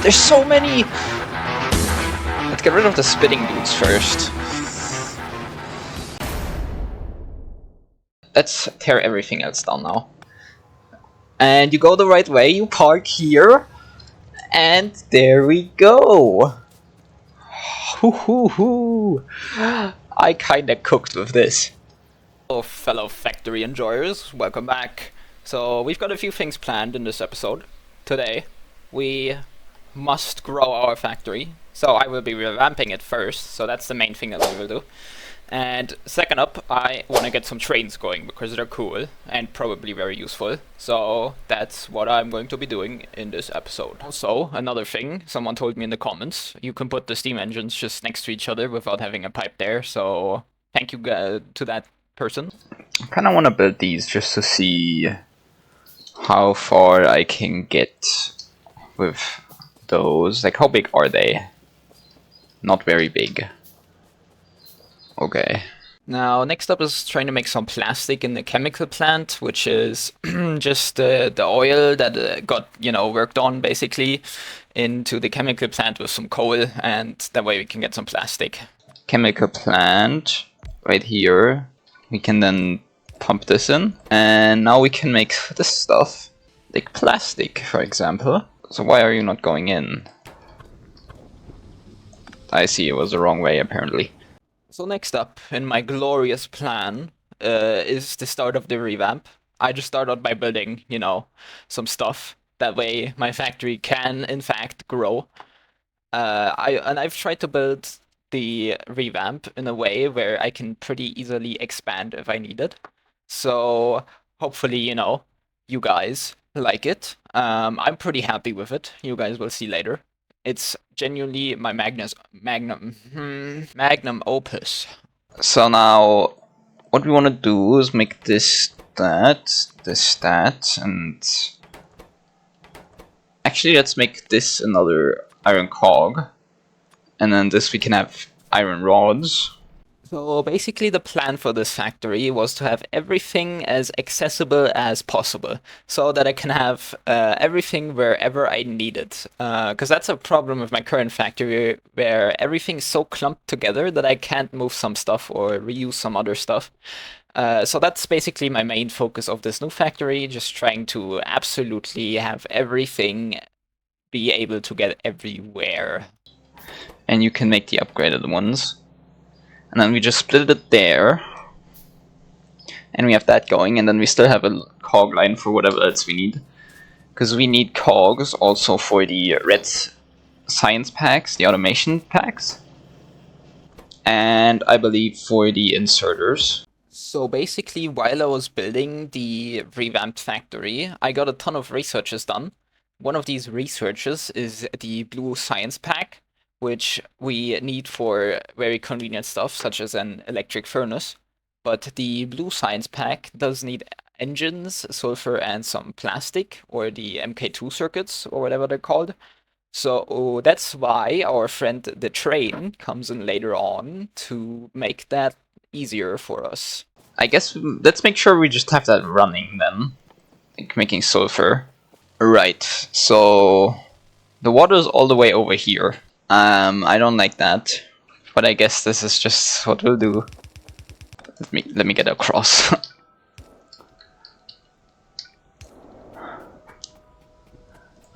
There's so many! Let's get rid of the spitting dudes first. Let's tear everything else down now. And you go the right way, you park here. And there we go! Hoo hoo hoo! I kinda cooked with this. Hello fellow factory enjoyers, welcome back. So we've got a few things planned in this episode. Today, we must grow our factory. So I will be revamping it first, so that's the main thing that we will do. And second up, I want to get some trains going because they're cool and probably very useful. So that's what I'm going to be doing in this episode. Also, another thing, someone told me in the comments, you can put the steam engines just next to each other without having a pipe there. So thank you to that person. I kind of want to build these just to see how far I can get with those. Like, how big are they? Not very big. Okay. Now, next up is trying to make some plastic in the chemical plant, which is just the oil that got, worked on, basically, into the chemical plant with some coal, and that way we can get some plastic. Chemical plant, right here. We can then pump this in, and now we can make this stuff, like plastic, for example. So why are you not going in? I see, it was the wrong way, apparently. So next up in my glorious plan is the start of the revamp. I just started by building, some stuff. That way my factory can, in fact, grow. I've tried to build the revamp in a way where I can pretty easily expand if I need it. So hopefully, you guys like it. I'm pretty happy with it. You guys will see later. It's genuinely my magnum opus. So now, what we want to do is make this that, and actually let's make this another iron cog, and then this we can have iron rods. So basically the plan for this factory was to have everything as accessible as possible, so that I can have everything wherever I need it. Because that's a problem with my current factory, where everything's so clumped together that I can't move some stuff or reuse some other stuff. So that's basically my main focus of this new factory, just trying to absolutely have everything be able to get everywhere. And you can make the upgraded ones. And then we just split it there. And we have that going, and then we still have a cog line for whatever else we need. Because we need cogs also for the red science packs, the automation packs. And I believe for the inserters. So basically, while I was building the revamped factory, I got a ton of researches done. One of these researches is the blue science pack, which we need for very convenient stuff, such as an electric furnace. But the blue science pack does need engines, sulfur, and some plastic, or the MK2 circuits, or whatever they're called. So that's why our friend the train comes in later on to make that easier for us. I guess let's make sure we just have that running then, like making sulfur. Right, so the water is all the way over here. I don't like that, but I guess this is just what we'll do. Let me get across.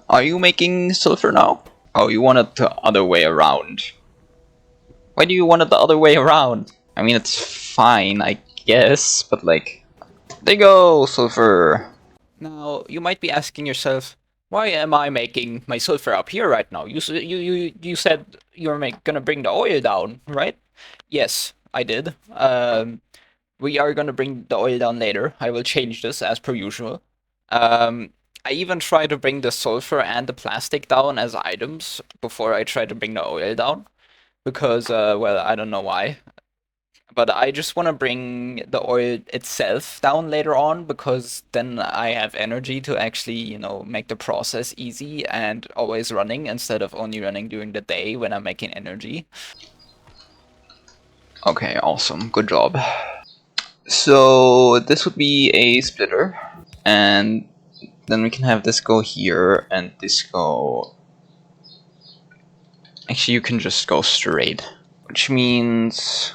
Are you making sulfur now? Oh, you want it the other way around. Why do you want it the other way around? I mean, it's fine, I guess, but like, there you go, sulfur. Now, you might be asking yourself, why am I making my sulfur up here right now? You said you're gonna bring the oil down, right? Yes, I did. We are gonna bring the oil down later. I will change this as per usual. I even try to bring the sulfur and the plastic down as items before I try to bring the oil down. Because, well, I don't know why. But I just want to bring the oil itself down later on, because then I have energy to actually, make the process easy and always running, instead of only running during the day when I'm making energy. Okay, awesome. Good job. So this would be a splitter, and then we can have this go here and this go Actually, you can just go straight, which means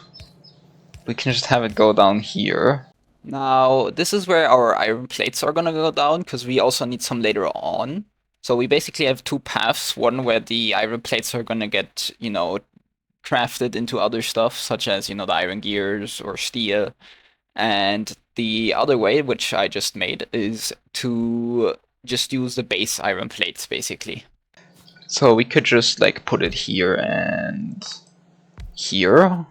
we can just have it go down here. Now, this is where our iron plates are gonna go down, because we also need some later on. So we basically have two paths, one where the iron plates are gonna get, you know, crafted into other stuff, such as, you know, the iron gears or steel. And the other way, which I just made, is to just use the base iron plates, basically. So we could just, like, put it here and here.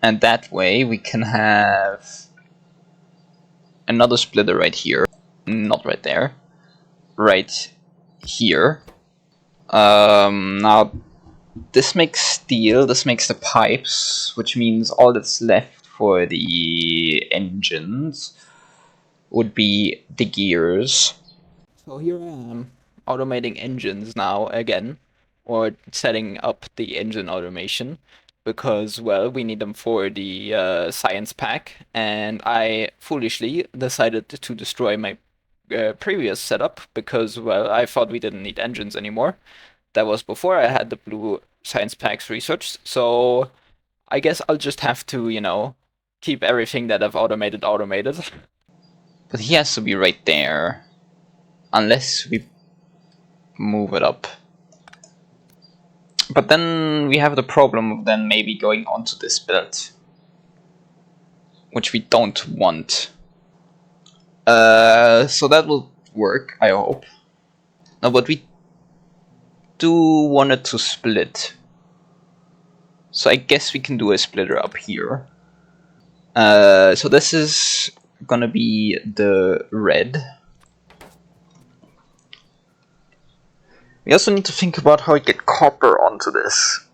And that way we can have another splitter right here. Not right there. Right here. Now, this makes steel, this makes the pipes, which means all that's left for the engines would be the gears. So here I am, automating engines now again, or setting up the engine automation, because, well, we need them for the science pack, and I foolishly decided to destroy my previous setup, because, well, I thought we didn't need engines anymore. That was before I had the blue science packs researched, so I guess I'll just have to, you know, keep everything that I've automated. But he has to be right there, unless we move it up. But then we have the problem of then maybe going onto this build, which we don't want. So that will work, I hope. Now, but we do want it to split. So I guess we can do a splitter up here. So this is gonna be the red. We also need to think about how we get copper onto this.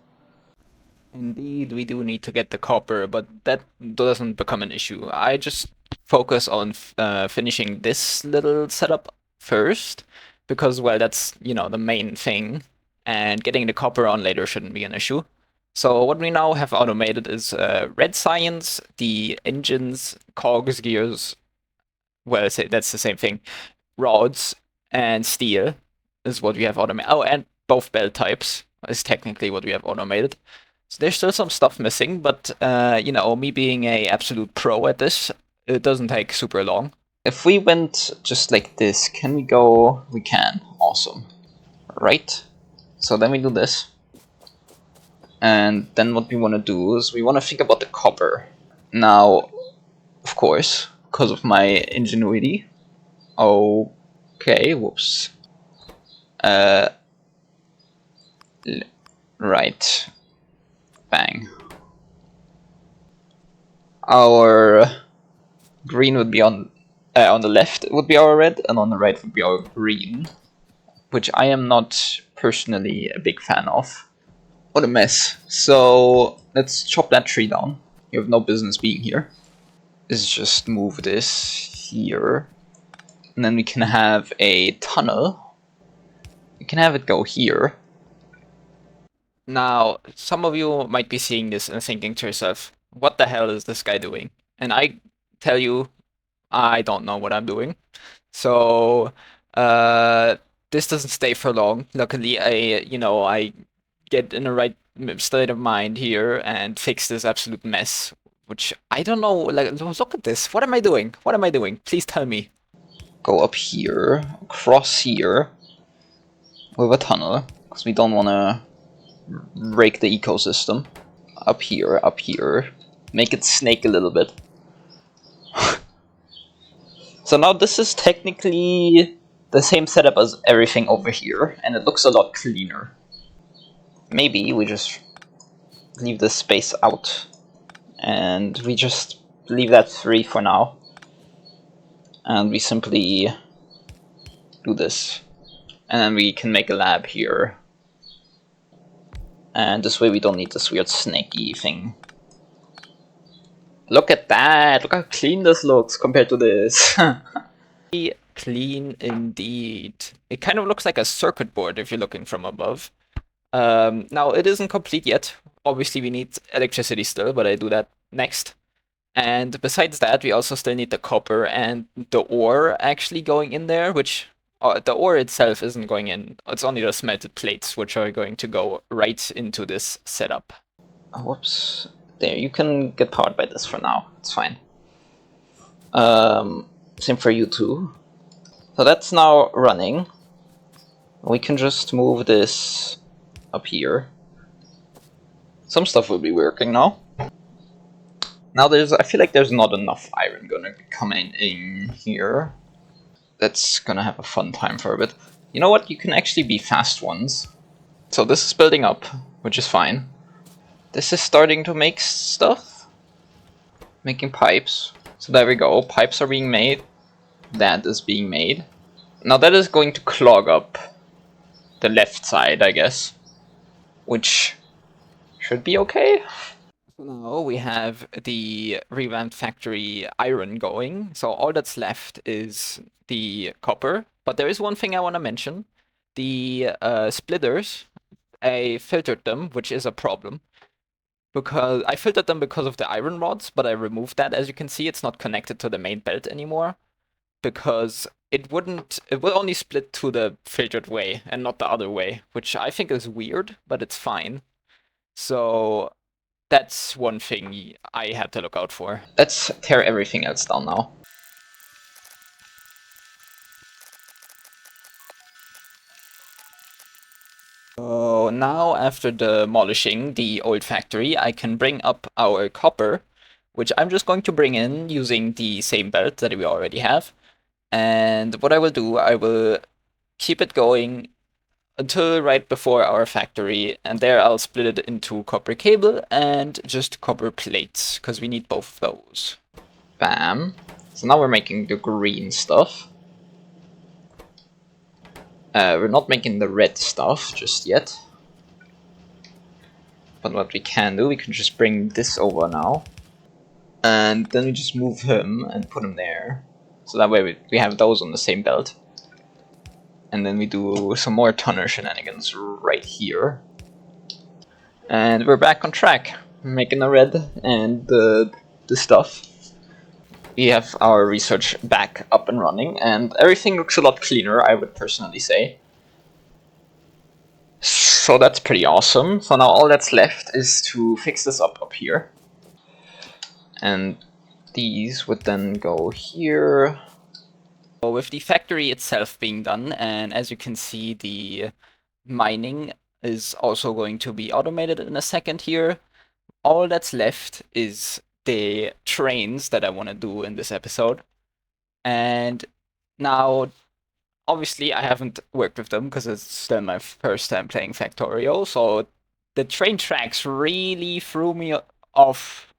Indeed, we do need to get the copper, but that doesn't become an issue. I just focus on finishing this little setup first, because, well, that's, you know, the main thing, and getting the copper on later shouldn't be an issue. So what we now have automated is red science, the engines, cogs, gears, well, that's the same thing, rods, and steel is what we have automated. Oh, and both belt types is technically what we have automated. So there's still some stuff missing, but you know, me being a absolute pro at this, it doesn't take super long. If we went just like this, can we go? We can. Awesome. Right. So then we do this. And then what we want to do is we want to think about the copper. Now, of course, because of my ingenuity. Okay, whoops. Right. Bang. Our green would be on the left, it would be our red, and on the right would be our green, which I am not personally a big fan of. What a mess. So let's chop that tree down. You have no business being here. Let's just move this here. And then we can have a tunnel. We can have it go here. Now, some of you might be seeing this and thinking to yourself, what the hell is this guy doing? And I tell you, I don't know what I'm doing. So, this doesn't stay for long. Luckily, I get in the right state of mind here and fix this absolute mess, which I don't know, like, look at this. What am I doing? What am I doing? Please tell me. Go up here, across here, with a tunnel, because we don't want to break the ecosystem. Up here, make it snake a little bit. So now this is technically the same setup as everything over here, and it looks a lot cleaner. Maybe we just leave this space out, and we just leave that free for now. And we simply do this. And then we can make a lab here. And this way we don't need this weird snaky thing. Look at that! Look how clean this looks compared to this. Clean indeed. It kind of looks like a circuit board if you're looking from above. Now, it isn't complete yet. Obviously, we need electricity still, but I do that next. And besides that, we also still need the copper and the ore actually going in there, which the ore itself isn't going in. It's only the smelted plates which are going to go right into this setup. Whoops. There, you can get powered by this for now. It's fine. Same for you too. So that's now running. We can just move this up here. Some stuff will be working now. Now I feel like there's not enough iron gonna come in here. That's gonna have a fun time for a bit. You know what? You can actually be fast ones. So this is building up, which is fine. This is starting to make stuff. Making pipes. So there we go. Pipes are being made. That is being made. Now that is going to clog up the left side, I guess. Which should be okay. So now we have the revamped factory iron going. So all that's left is the copper. But there is one thing I want to mention. The splitters, I filtered them, which is a problem. Because I filtered them because of the iron rods, but I removed that. As you can see, it's not connected to the main belt anymore. Because it will only split to the filtered way and not the other way, which I think is weird, but it's fine. So that's one thing I had to look out for. Let's tear everything else down now. So now, after demolishing the old factory, I can bring up our copper, which I'm just going to bring in using the same belt that we already have. And what I will do, I will keep it going until right before our factory, and there I'll split it into copper cable and just copper plates, because we need both of those. Bam. So now we're making the green stuff. We're not making the red stuff just yet. But what we can do, we can just bring this over now. And then we just move him and put him there. So that way we have those on the same belt. And then we do some more tunnel shenanigans right here. And we're back on track, making the red and the stuff. We have our research back up and running, and everything looks a lot cleaner, I would personally say. So that's pretty awesome. So now all that's left is to fix this up here. And these would then go here. So with the factory itself being done, and as you can see, the mining is also going to be automated in a second here. All that's left is the trains that I want to do in this episode. And now, obviously, I haven't worked with them because it's still my first time playing Factorio, so the train tracks really threw me off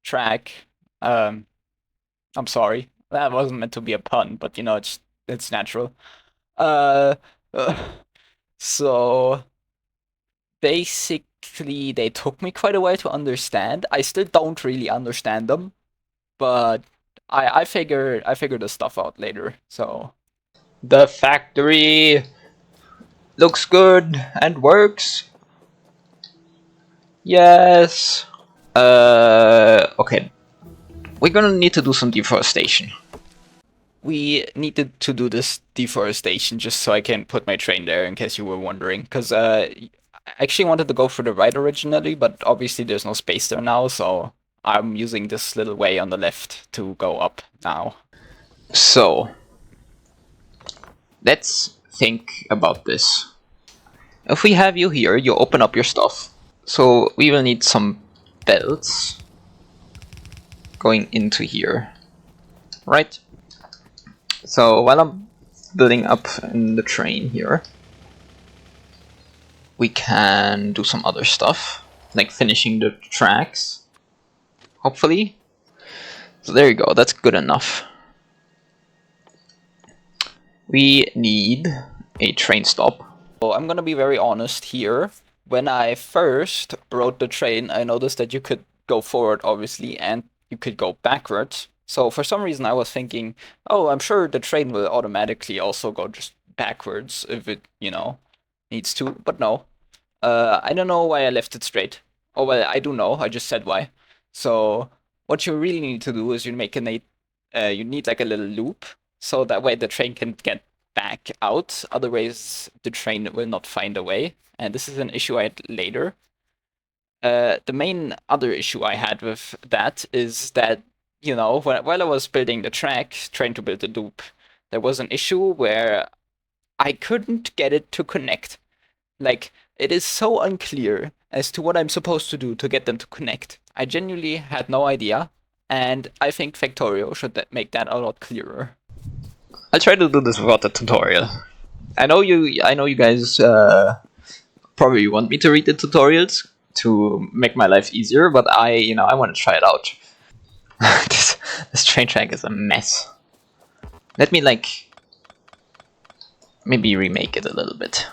track. I'm sorry. That wasn't meant to be a pun, but you know, it's natural. Uh, so basically, they took me quite a while to understand. I still don't really understand them, but I figure the stuff out later. So the factory looks good and works. Yes. Okay. We're gonna need to do some deforestation. We needed to do this deforestation just so I can put my train there, in case you were wondering. Because I actually wanted to go for the right originally, but obviously there's no space there now, so I'm using this little way on the left to go up now. So, let's think about this. If we have you here, you open up your stuff. So we will need some belts going into here, right? So while I'm building up in the train here, we can do some other stuff, like finishing the tracks, hopefully. So there you go, that's good enough. We need a train stop. So I'm gonna be very honest here. When I first rode the train, I noticed that you could go forward, obviously, and you could go backwards. So for some reason I was thinking, oh, I'm sure the train will automatically also go just backwards if it, you know, needs to, but no. I don't know why I left it straight. Oh, well, I do know, I just said why. So what you really need to do is you need like a little loop, so that way the train can get back out, otherwise the train will not find a way. And this is an issue I had later. The main other issue I had with that is that, you know, while I was building the track, trying to build the loop, there was an issue where I couldn't get it to connect. Like, it is so unclear as to what I'm supposed to do to get them to connect. I genuinely had no idea, and I think Factorio should make that a lot clearer. I'll try to do this without the tutorial. I know you guys probably want me to read the tutorials to make my life easier, but I want to try it out. this train track is a mess. Let me maybe remake it a little bit.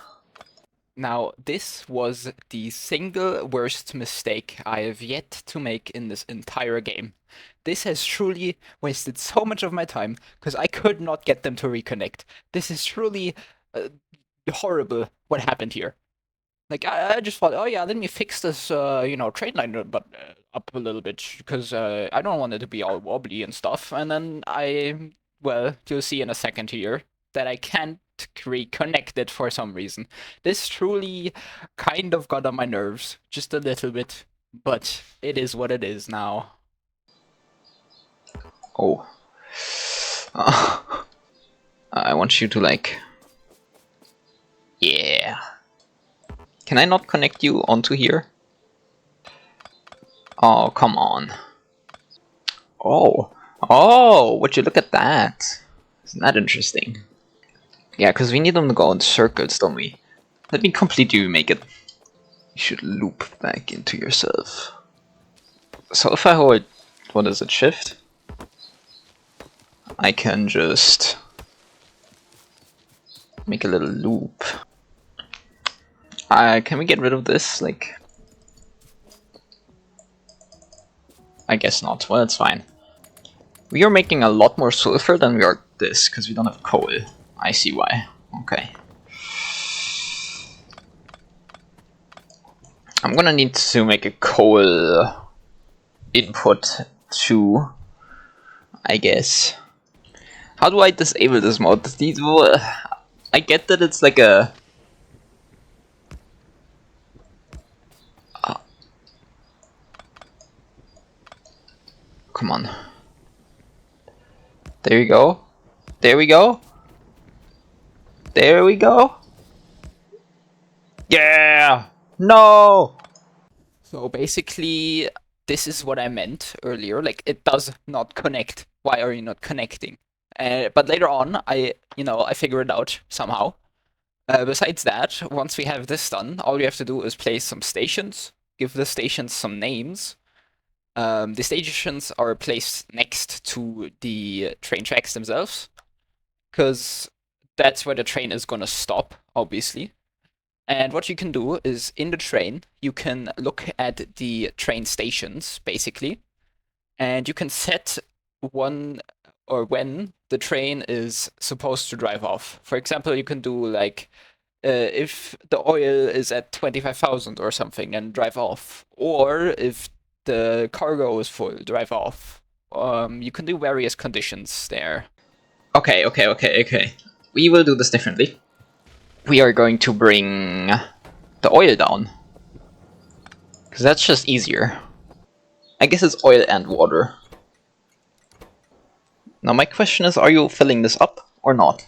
Now, this was the single worst mistake I have yet to make in this entire game. This has truly wasted so much of my time, because I could not get them to reconnect. This is truly horrible what happened here. Like, I just thought, oh yeah, let me fix this, train line up a little bit, because I don't want it to be all wobbly and stuff. And then well, you'll see in a second here that I can't reconnect it for some reason. This truly kind of got on my nerves, just a little bit, but it is what it is now. Oh. I want you to yeah. Can I not connect you onto here? Oh, come on. Oh, would you look at that? Isn't that interesting? Yeah, because we need them to go in circles, don't we? Let me completely remake it. You should loop back into yourself. So if I hold, what is it, shift? I can just make a little loop. Can we get rid of this? I guess not. Well, it's fine. We are making a lot more sulfur than we are this, because we don't have coal. I see why. Okay. I'm gonna need to make a coal input too, I guess. How do I disable this mode? I get that it's like a... Come on. There you go. There we go. There we go. Yeah! No! So basically, this is what I meant earlier. Like, it does not connect. Why are you not connecting? But later on, I figure it out somehow. Besides that, once we have this done, all we have to do is place some stations, give the stations some names. The stations are placed next to the train tracks themselves, because that's where the train is gonna stop, obviously. And what you can do is, in the train, you can look at the train stations, basically, and you can set when the train is supposed to drive off. For example, you can do if the oil is at 25,000 or something, and drive off. Or if the cargo is full, drive off. You can do various conditions there. Okay. We will do this differently. We are going to bring the oil down, because that's just easier. I guess it's oil and water. Now my question is, are you filling this up or not?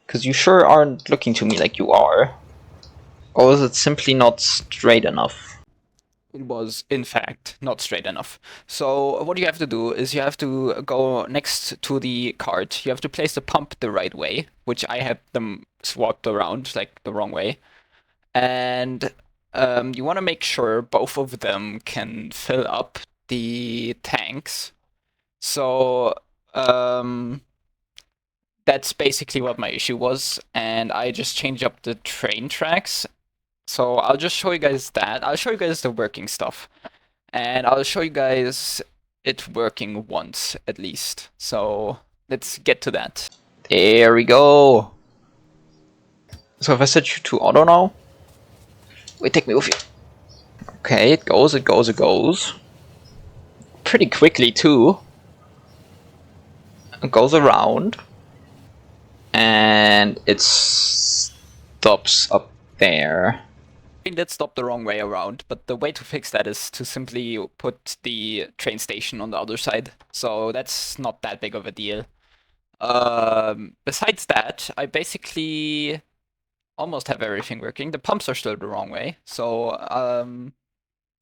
Because you sure aren't looking to me like you are. Or is it simply not straight enough? It was, in fact, not straight enough. So what you have to do is you have to go next to the cart. You have to place the pump the right way, which I had them swapped around, like the wrong way. And you want to make sure both of them can fill up the tanks. So that's basically what my issue was, and I just changed up the train tracks. So I'll just show you guys that. I'll show you guys the working stuff. And I'll show you guys it working once, at least. So let's get to that. There we go. So if I set you to auto now... Wait, take me with you. Okay, it goes. Pretty quickly too. It goes around. and it stops up there. I think that stopped the wrong way around, but the way to fix that is to simply put the train station on the other side. So that's not that big of a deal. Besides that, I basically almost have everything working. The pumps are still the wrong way. So,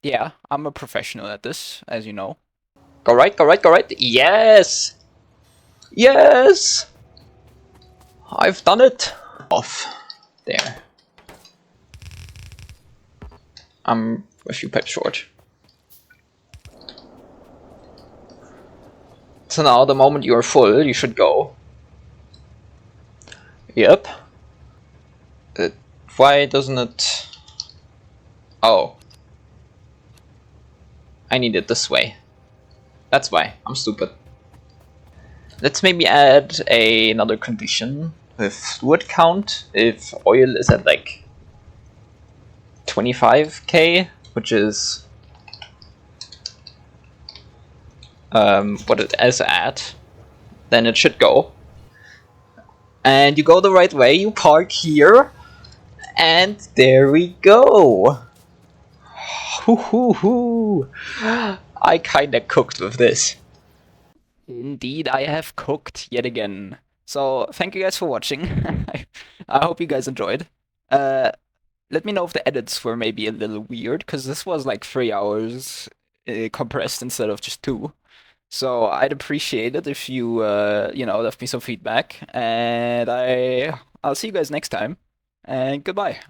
yeah, I'm a professional at this, as you know. Go right, go right, go right. Yes! Yes! I've done it! Off. There. I'm a few pipes short. So now, the moment you are full, you should go. Yep. Why doesn't it... Oh. I need it this way. That's why. I'm stupid. Let's maybe add another condition with fluid count if oil is at like 25k, which is what it is at, then it should go. And you go the right way, you park here, and there we go. Hoo hoo hoo. I kinda cooked with this. Indeed, I have cooked yet again. So, thank you guys for watching. I hope you guys enjoyed. Let me know if the edits were maybe a little weird, because this was like 3 hours compressed instead of just 2. So I'd appreciate it if you, left me some feedback. And I'll see you guys next time. And goodbye.